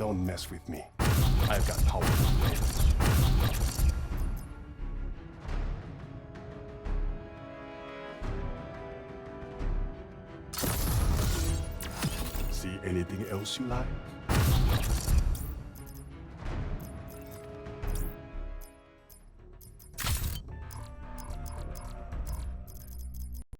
Don't mess with me. I've got powerful blades. See anything else you like?